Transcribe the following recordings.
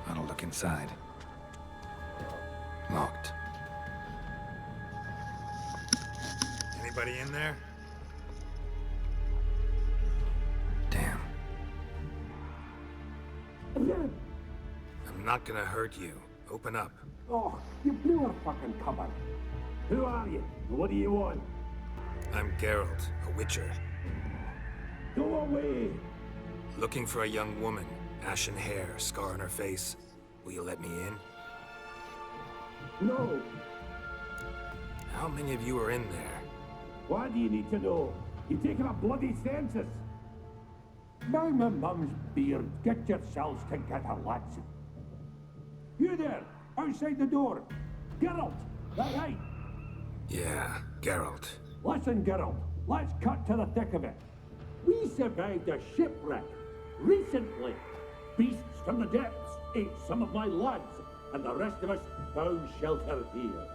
but I'll look inside. Locked. Anybody in there? Damn. I'm not gonna hurt you. Open up. Oh, you blew our fucking cover. Who are you? What do you want? I'm Geralt, a witcher. Go away! Looking for a young woman. Ashen hair, scar on her face. Will you let me in? No. How many of you are in there? Why do you need to know? You've taken a bloody census. By my mum's beard, get yourselves together, lads. You there, outside the door. Geralt, that right? Yeah, Geralt. Listen, Geralt, let's cut to the thick of it. We survived a shipwreck recently. Beasts from the depths ate some of my lads, and the rest of us found shelter here.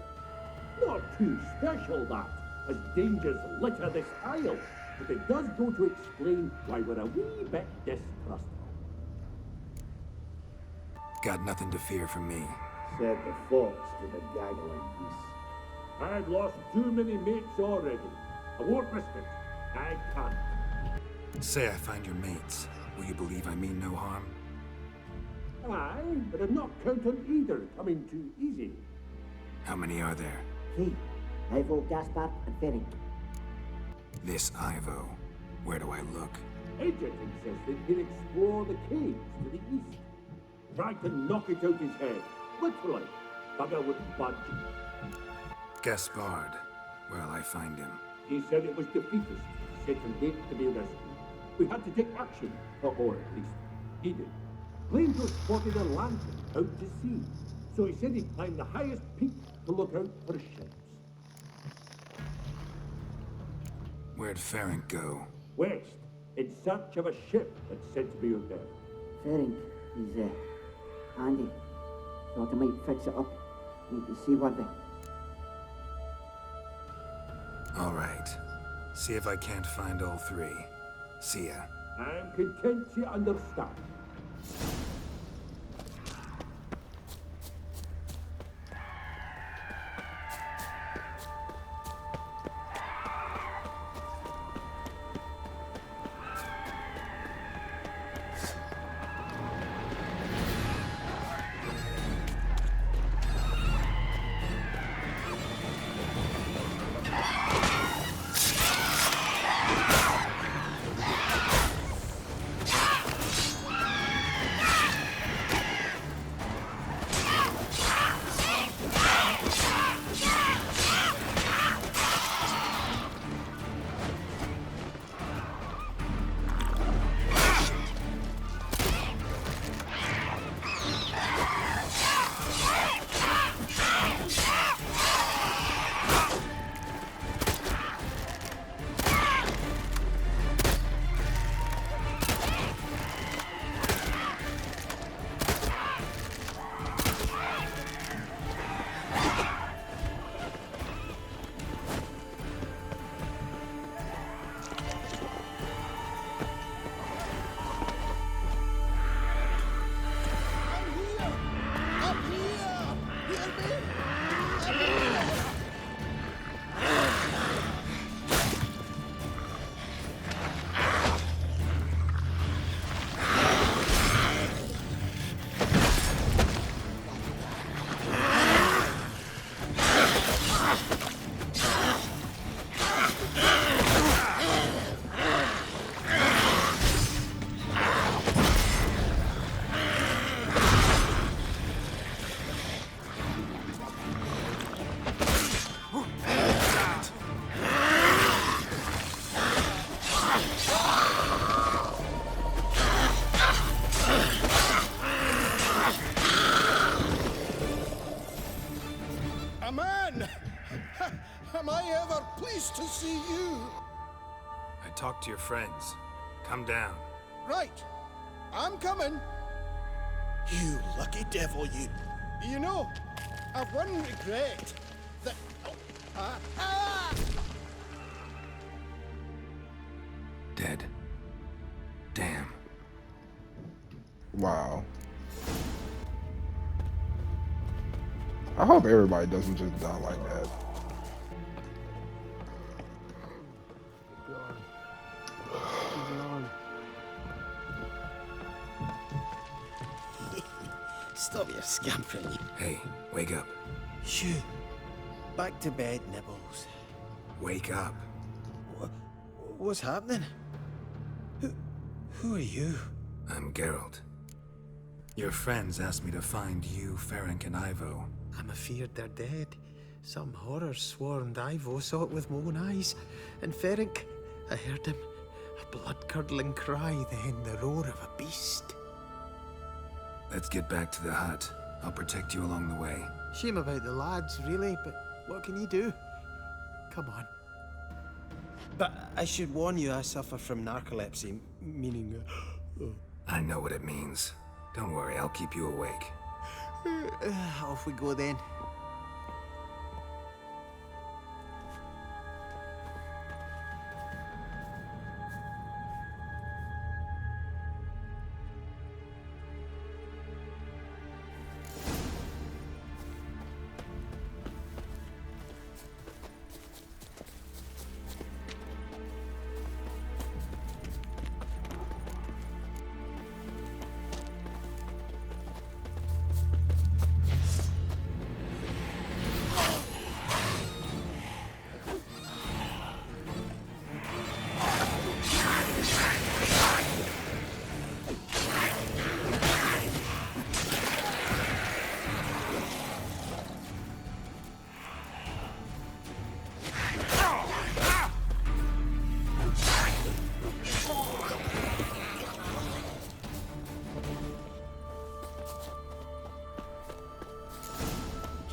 Not too special, that, as dangers litter this isle, but it does go to explain why we're a wee bit distrustful. Got nothing to fear from me. Said the fox to the gaggling geese. I've lost too many mates already. I won't risk it. I can't. Say I find your mates. Will you believe I mean no harm? Aye, but I'm not counting either coming too easy. How many are there? 3. Ivo, Gaspard, and Ferenc. This Ivo. Where do I look? Agent insisted he'd explore the caves to the east. Tried to knock it out his head. Literally. Bugger wouldn't budge. Gaspard. Where'll I find him? He said it was defeatist, sent from Date to be rescued. We had to take action, or at least he did. Claimed to have spotted a lantern out to sea, so he said he'd climb the highest peak to look out for ships. Where'd Ferenc go? West, in search of a ship that's said to be out there. Ferenc, he's handy. Thought I might fix it up. Need to see what they... All right. See if I can't find all 3. See ya. I'm content you understand. A man! Am I ever pleased to see you? I talked to your friends. Come down. Right. I'm coming. You lucky devil, you. You know, I've one regret. That... Dead. Damn. Wow. I hope everybody doesn't just die like that. Stop your scampering, you. Hey, wake up. Shoo. Back to bed, Nibbles. Wake up. What's happening? Who are you? I'm Geralt. Your friends asked me to find you, Ferenc, and Ivo. I'm afeard they're dead. Some horror swarmed Ivo, saw it with my own eyes. And Ferenc, I heard him. A blood-curdling cry, then the roar of a beast. Let's get back to the hut. I'll protect you along the way. Shame about the lads, really, but what can you do? Come on. But I should warn you, I suffer from narcolepsy, meaning... I know what it means. Don't worry, I'll keep you awake. Off we go then.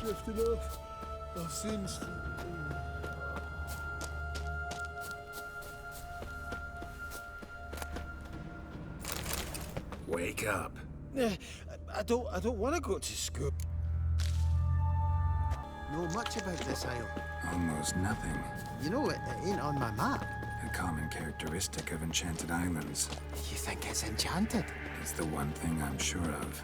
Drifting off. I've seen... Wake up. I don't want to go to school. Know much about this isle? Almost nothing. You know, it ain't on my map. A common characteristic of enchanted islands. You think it's enchanted? It's the one thing I'm sure of.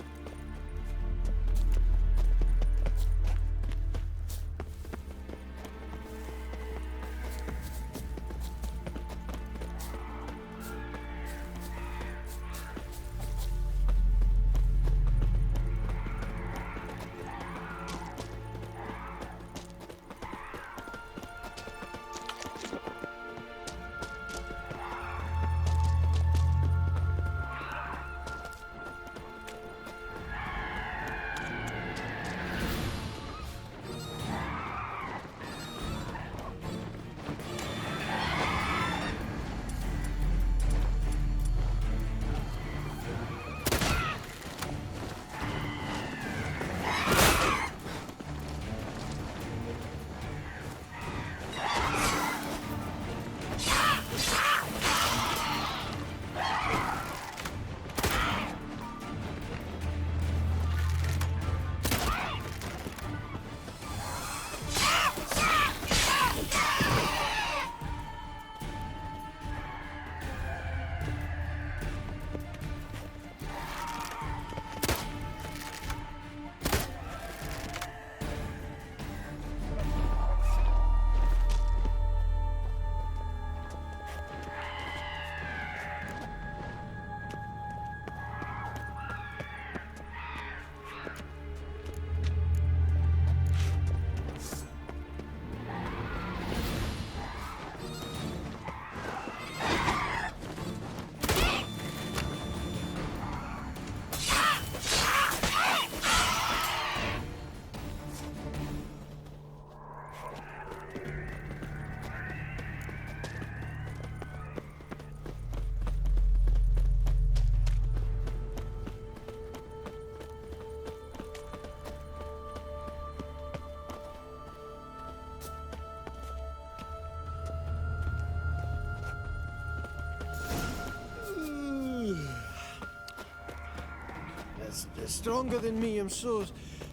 It's stronger than me, I'm so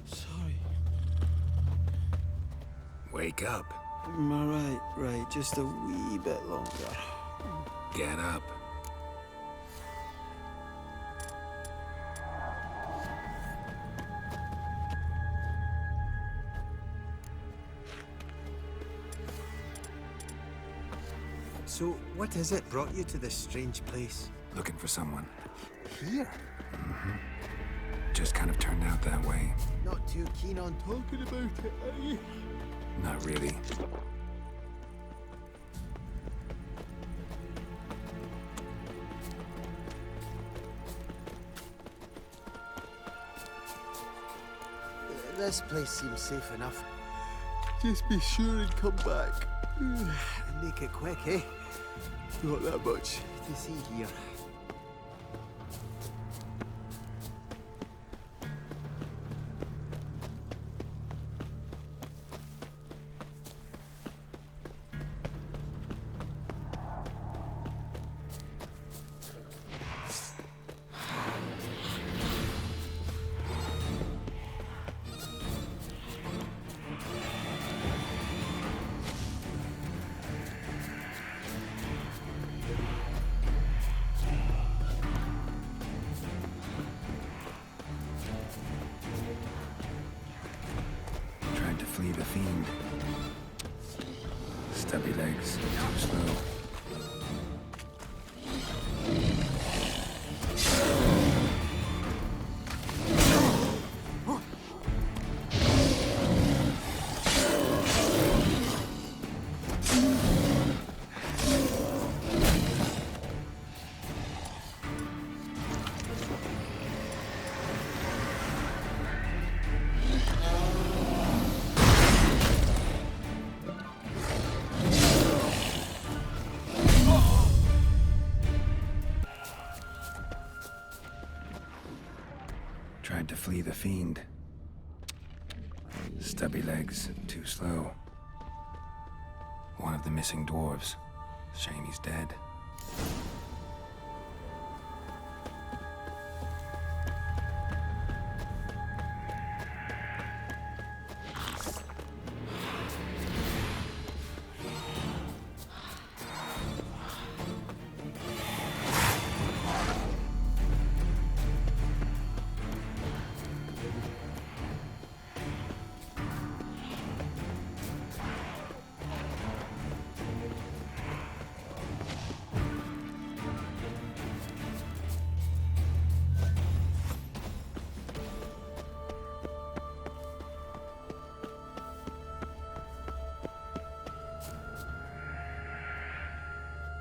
sorry. Wake up. Right, just a wee bit longer. Get up. So, what is it brought you to this strange place? Looking for someone. Here? Just kind of turned out that way. Not too keen on talking about it, are you? Not really. This place seems safe enough. Just be sure and come back. And make it quick, eh? Not that much to see here. Tried to flee the fiend. Stubby legs, too slow. Tried to flee the fiend. Stubby legs, too slow. One of the missing dwarves. Shame he's dead.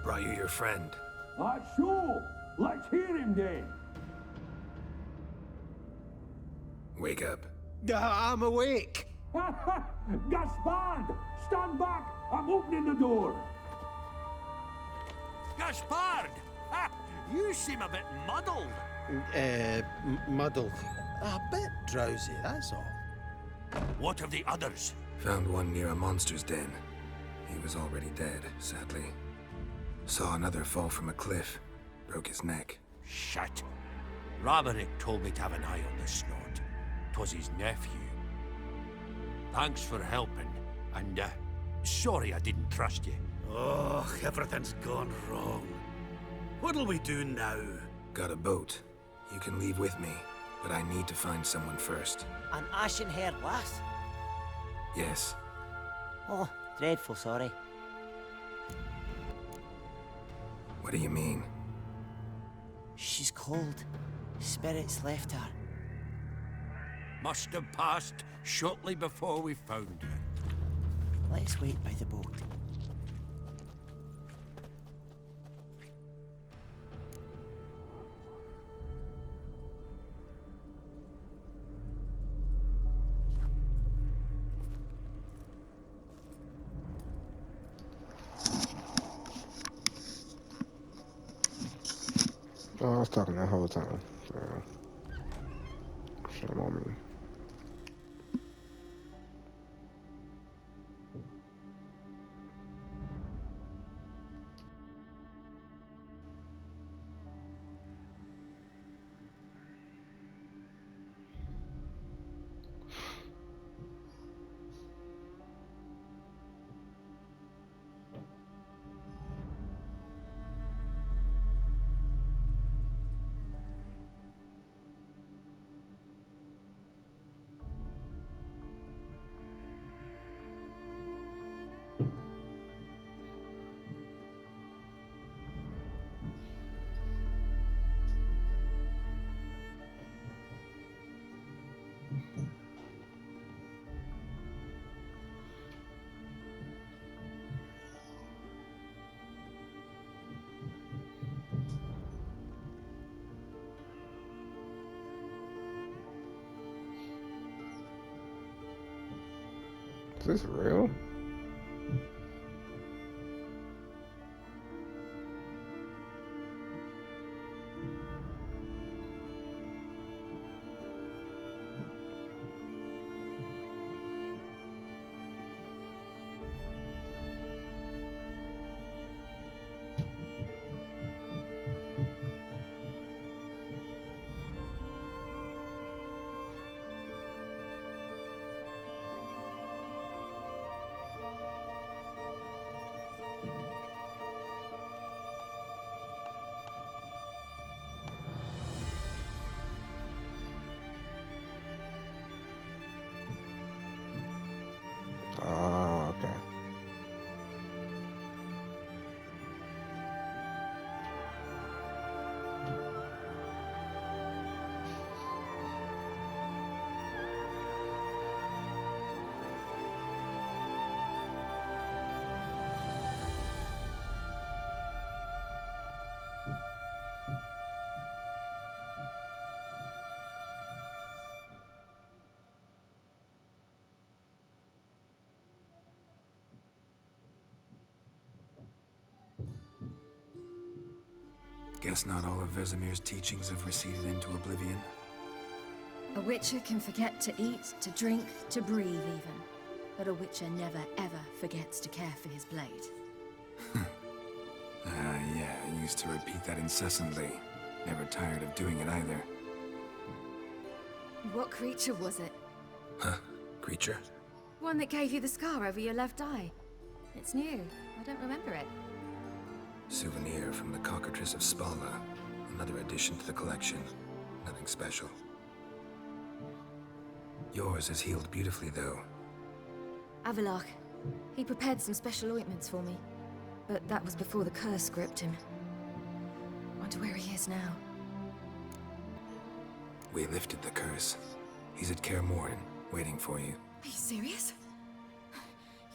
Brought you your friend. Sure. Let's hear him then. Wake up. I'm awake. Gaspard! Stand back! I'm opening the door. Gaspard! Ha! You seem a bit muddled. Muddled. A bit drowsy, that's all. What of the others? Found one near a monster's den. He was already dead, sadly. Saw another fall from a cliff. Broke his neck. Shit. Ramarick told me to have an eye on the snot. 'Twas his nephew. Thanks for helping, and sorry I didn't trust you. Oh, everything's gone wrong. What'll we do now? Got a boat. You can leave with me, but I need to find someone first. An ashen-haired lass? Yes. Oh, dreadful sorry. What do you mean? She's cold. Spirits left her. Must have passed shortly before we found her. Let's wait by the boat. Oh, I was talking that whole time. So, shame on me. Is this real? Ah, okay. Guess not all of Vesemir's teachings have receded into oblivion. A witcher can forget to eat, to drink, to breathe even. But a witcher never ever forgets to care for his blade. Yeah, I used to repeat that incessantly. Never tired of doing it either. What creature was it? Huh? Creature? One that gave you the scar over your left eye. It's new. I don't remember it. Souvenir from the Cockatrice of Spalna. Another addition to the collection. Nothing special. Yours is healed beautifully, though. Avalach. He prepared some special ointments for me. But that was before the curse gripped him. Wonder where he is now. We lifted the curse. He's at Kaer Morhen, waiting for you. Are you serious?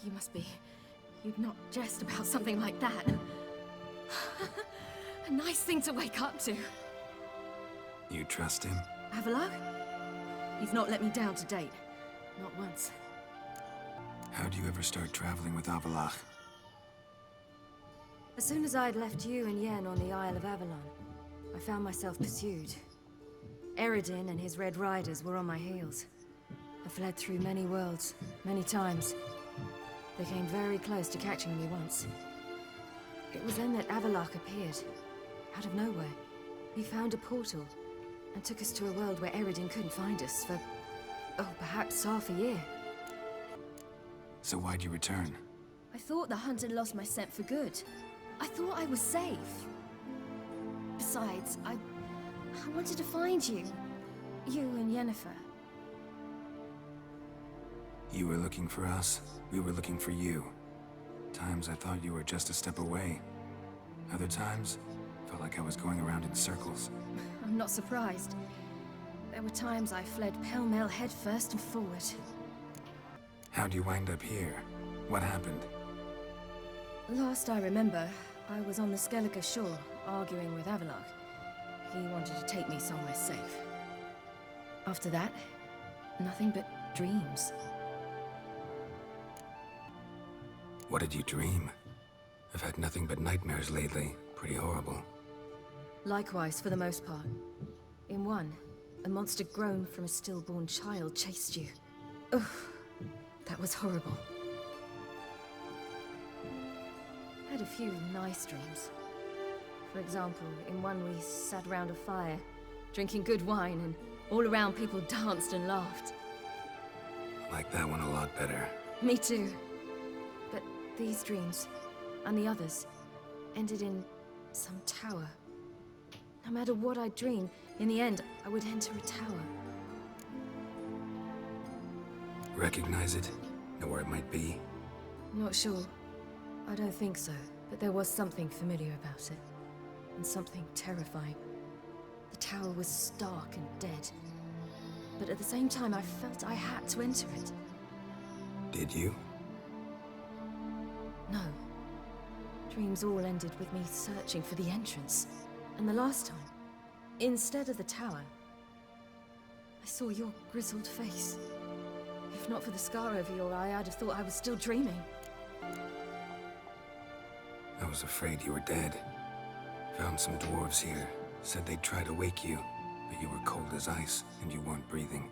You must be. You'd not jest about something like that. A nice thing to wake up to. You trust him? Avalach? He's not let me down to date. Not once. How'd you ever start traveling with Avalach? As soon as I'd left you and Yen on the Isle of Avalon, I found myself pursued. Eredin and his Red Riders were on my heels. I fled through many worlds, many times. They came very close to catching me once. It was then that Avalach appeared, out of nowhere. He found a portal, and took us to a world where Eredin couldn't find us for, perhaps half a year. So why'd you return? I thought the hunt had lost my scent for good. I thought I was safe. Besides, I wanted to find you. You and Yennefer. You were looking for us, we were looking for you. Times I thought you were just a step away. Other times, felt like I was going around in circles. I'm not surprised. There were times I fled pell-mell headfirst and forward. How'd you wind up here? What happened? Last I remember, I was on the Skellige shore, arguing with Avalach. He wanted to take me somewhere safe. After that, nothing but dreams. What did you dream? I've had nothing but nightmares lately. Pretty horrible. Likewise, for the most part. In one, a monster grown from a stillborn child chased you. Ugh, that was horrible. I had a few nice dreams. For example, in one we sat around a fire, drinking good wine, and all around people danced and laughed. I like that one a lot better. Me too. But these dreams, and the others, ended in some tower. No matter what I dreamed, in the end, I would enter a tower. Recognize it? Know where it might be? Not sure. I don't think so, but there was something familiar about it. And something terrifying. The tower was stark and dead. But at the same time, I felt I had to enter it. Did you? No. Dreams all ended with me searching for the entrance. And the last time, instead of the tower, I saw your grizzled face. If not for the scar over your eye, I'd have thought I was still dreaming. I was afraid you were dead. Found some dwarves here. Said they'd try to wake you, but you were cold as ice and you weren't breathing.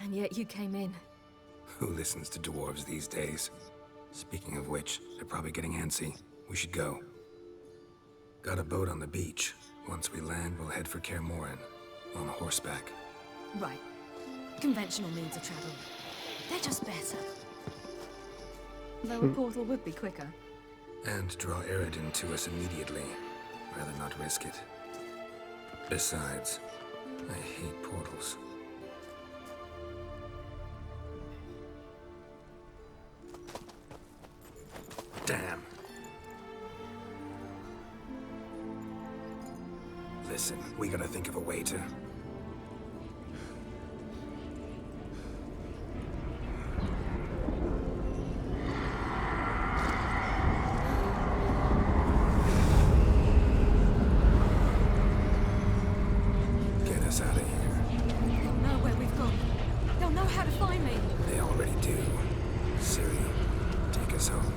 And yet you came in. Who listens to dwarves these days? Speaking of which, they're probably getting antsy. We should go. Got a boat on the beach. Once we land, we'll head for Kaer Morhen. On horseback. Right. Conventional means of travel. They're just better. Though a portal would be quicker. And draw Eredin to us immediately. Rather not risk it. Besides, I hate portals. Damn. Listen, we gotta think of a way to... get us out of here. They'll know where we've gone. They'll know how to find me. They already do. Ciri, take us home.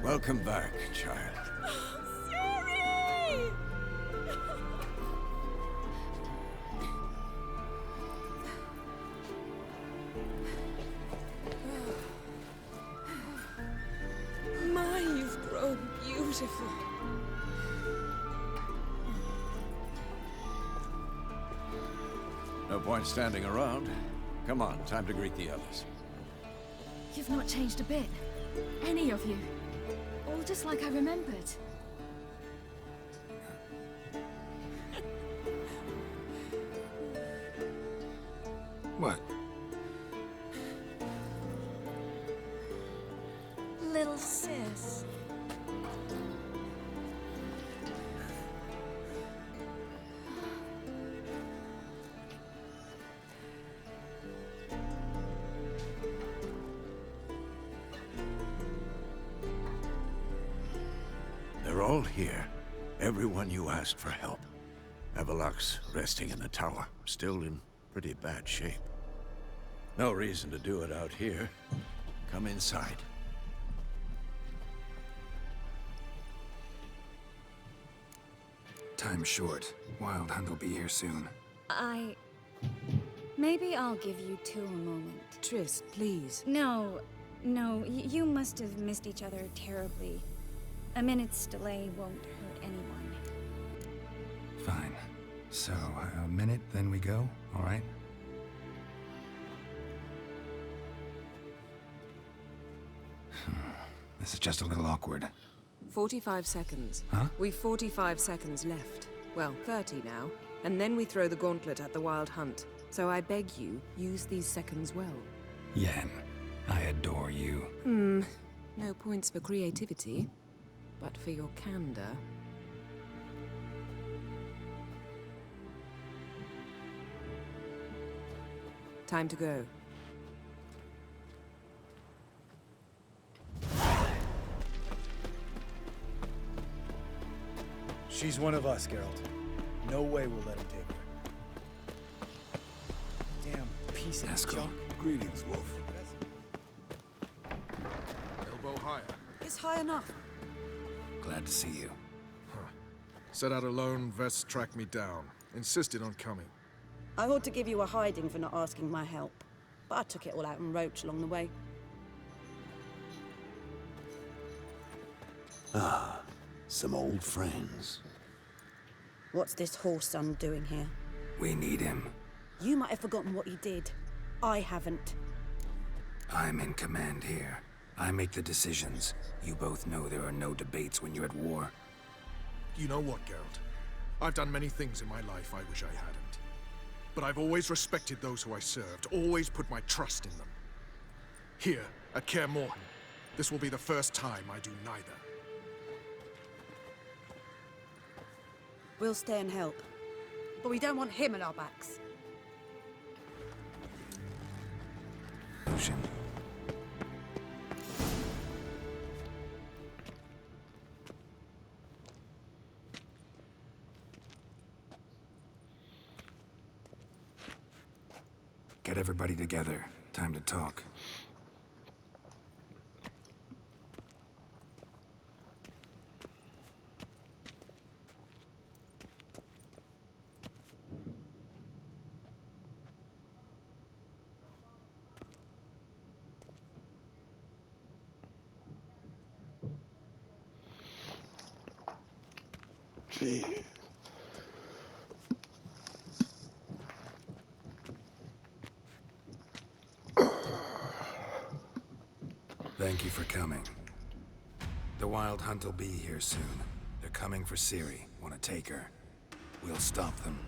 Welcome back, child. Ciri! My, you've grown beautiful. No point standing around. Come on, time to greet the others. You've not changed a bit. Any of you. All just like I remembered. What? Little sis. They're all here. Everyone you asked for help. Avalok's resting in the tower, still in pretty bad shape. No reason to do it out here. Come inside. Time's short. Wild Hunt will be here soon. Maybe I'll give you two a moment. Triss, please. No, you must have missed each other terribly. A minute's delay won't hurt anyone. Fine. So, a minute, then we go, all right? This is just a little awkward. 45 seconds. Huh? We've 45 seconds left. Well, 30 now. And then we throw the gauntlet at the Wild Hunt. So I beg you, use these seconds well. Yen, I adore you. No points for creativity, but for your candor. Time to go. She's one of us, Geralt. No way we'll let him take her. Damn piece of junk. Greetings, Wolf. Elbow higher. It's high enough. Glad to see you. Set out alone, Vest tracked me down. Insisted on coming. I ought to give you a hiding for not asking my help, but I took it all out in Roach along the way. Ah, some old friends. What's this horse son doing here? We need him. You might have forgotten what he did. I haven't. I'm in command here. I make the decisions. You both know there are no debates when you're at war. You know what, Geralt? I've done many things in my life I wish I hadn't. But I've always respected those who I served, always put my trust in them. Here, at Kaer Morhen, this will be the first time I do neither. We'll stay and help. But we don't want him at our backs. Lucian. Get everybody together. Time to talk. Gee. Thank you for coming. The Wild Hunt will be here soon. They're coming for Ciri. Want to take her? We'll stop them.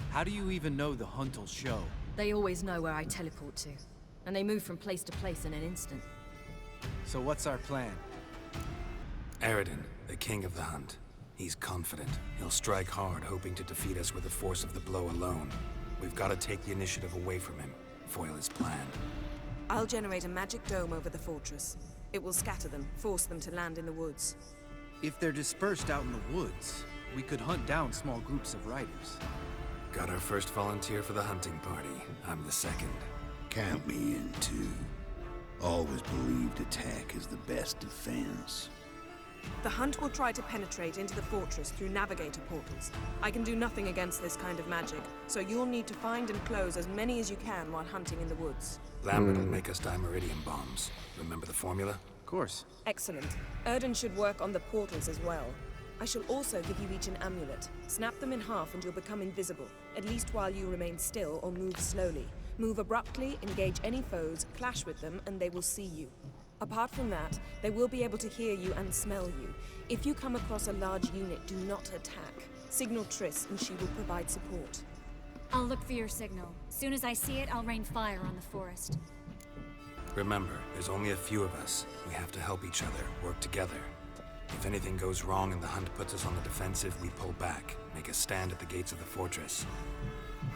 How do you even know the Hunt will show? They always know where I teleport to. And they move from place to place in an instant. So what's our plan? Eredin, the king of the Hunt. He's confident. He'll strike hard, hoping to defeat us with the force of the blow alone. We've got to take the initiative away from him. Foil his plan. I'll generate a magic dome over the fortress. It will scatter them, force them to land in the woods. If they're dispersed out in the woods, we could hunt down small groups of riders. Got our first volunteer for the hunting party. I'm the second. Count me in, too. Always believed attack is the best defense. The Hunt will try to penetrate into the fortress through navigator portals. I can do nothing against this kind of magic, so you'll need to find and close as many as you can while hunting in the woods. Lambert will make us dimeridium bombs. Remember the formula? Of course. Excellent. Erden should work on the portals as well. I shall also give you each an amulet. Snap them in half and you'll become invisible, at least while you remain still or move slowly. Move abruptly, engage any foes, clash with them, and they will see you. Apart from that, they will be able to hear you and smell you. If you come across a large unit, do not attack. Signal Triss and she will provide support. I'll look for your signal. Soon as I see it, I'll rain fire on the forest. Remember, there's only a few of us. We have to help each other, work together. If anything goes wrong and the Hunt puts us on the defensive, we pull back, make a stand at the gates of the fortress.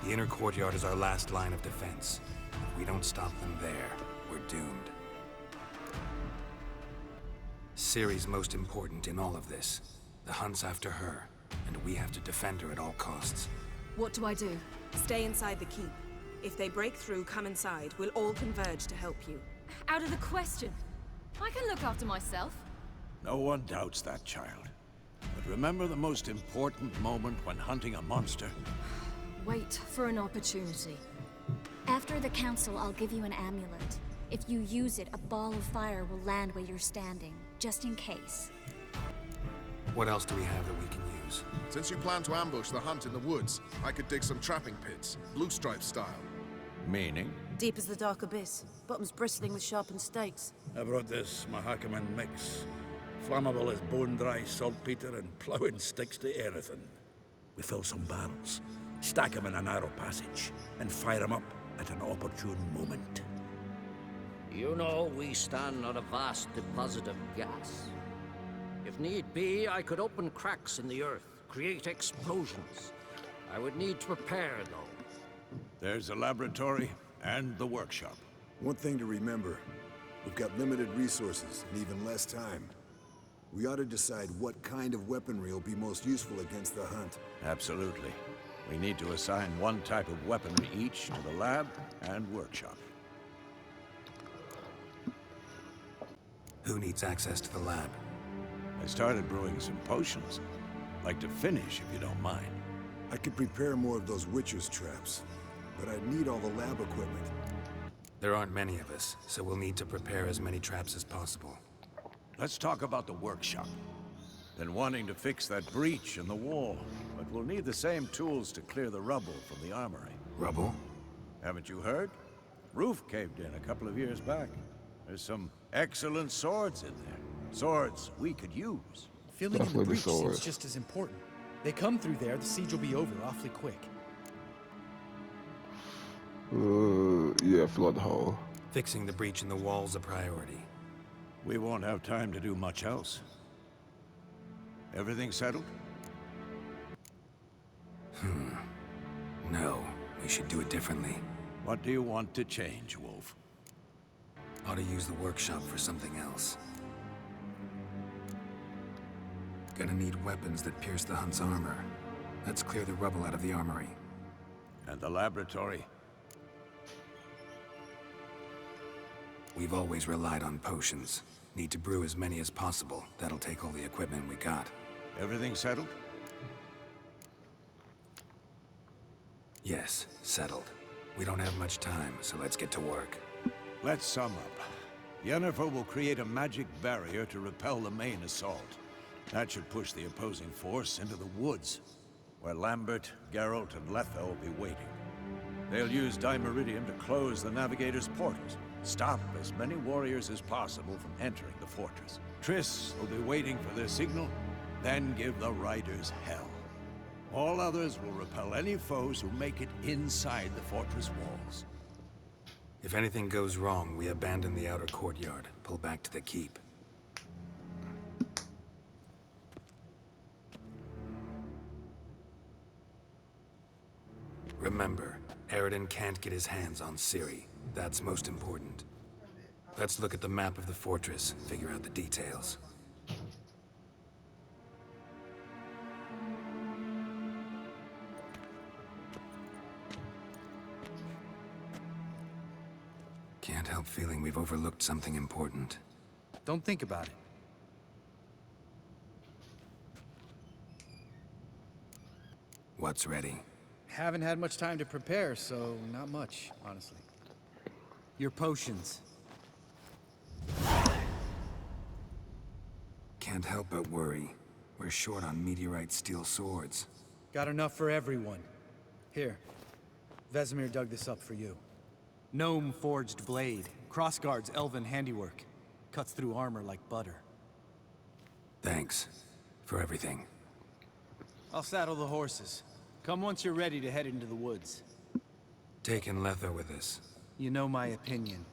The inner courtyard is our last line of defense. If we don't stop them there, we're doomed. Ciri's most important in all of this. The Hunt's after her, and we have to defend her at all costs. What do I do? Stay inside the keep. If they break through, come inside. We'll all converge to help you. Out of the question. I can look after myself. No one doubts that, child. But remember the most important moment when hunting a monster? Wait for an opportunity. After the council, I'll give you an amulet. If you use it, a ball of fire will land where you're standing, just in case. What else do we have that we can use? Since you plan to ambush the Hunt in the woods, I could dig some trapping pits, blue stripe style. Meaning? Deep as the dark abyss, bottoms bristling with sharpened stakes. I brought this Mahakaman mix. Flammable as bone-dry saltpeter and ploughing sticks to anything. We fill some barrels, stack them in a narrow passage, and fire them up at an opportune moment. You know, we stand on a vast deposit of gas. If need be, I could open cracks in the earth, create explosions. I would need to prepare, though. There's a laboratory and the workshop. One thing to remember, we've got limited resources and even less time. We ought to decide what kind of weaponry will be most useful against the hunt. Absolutely. We need to assign one type of weaponry each to the lab and workshop. Who needs access to the lab? I started brewing some potions. Like to finish, if you don't mind. I could prepare more of those witcher's traps, but I'd need all the lab equipment. There aren't many of us, so we'll need to prepare as many traps as possible. Let's talk about the workshop. Been wanting to fix that breach in the wall, but we'll need the same tools to clear the rubble from the armory. Rubble? Haven't you heard? Roof caved in a couple of years back. There's some excellent swords in there. Swords we could use. Filling in the breach seems just as important. They come through there, the siege will be over awfully quick. Yeah, fill out the hole. Fixing the breach in the wall's a priority. We won't have time to do much else. Everything settled? No, we should do it differently. What do you want to change, Wolf? Ought to use the workshop for something else. Gonna need weapons that pierce the hunt's armor. Let's clear the rubble out of the armory. And the laboratory? We've always relied on potions. Need to brew as many as possible. That'll take all the equipment we got. Everything settled? Yes, settled. We don't have much time, so let's get to work. Let's sum up. Yennefer will create a magic barrier to repel the main assault. That should push the opposing force into the woods, where Lambert, Geralt, and Letha will be waiting. They'll use Dimeridium to close the Navigator's portals, stop as many warriors as possible from entering the fortress. Triss will be waiting for their signal, then give the riders hell. All others will repel any foes who make it inside the fortress walls. If anything goes wrong, we abandon the outer courtyard, pull back to the keep. Remember, Aridin can't get his hands on Ciri. That's most important. Let's look at the map of the fortress, figure out the details. Can't help feeling we've overlooked something important. Don't think about it. What's ready? Haven't had much time to prepare, so not much, honestly. Your potions. Can't help but worry. We're short on meteorite steel swords. Got enough for everyone. Here. Vesemir dug this up for you. Gnome forged blade. Crossguard's elven handiwork. Cuts through armor like butter. Thanks. For everything. I'll saddle the horses. Come once you're ready to head into the woods. Taking Letha with us. You know my opinion.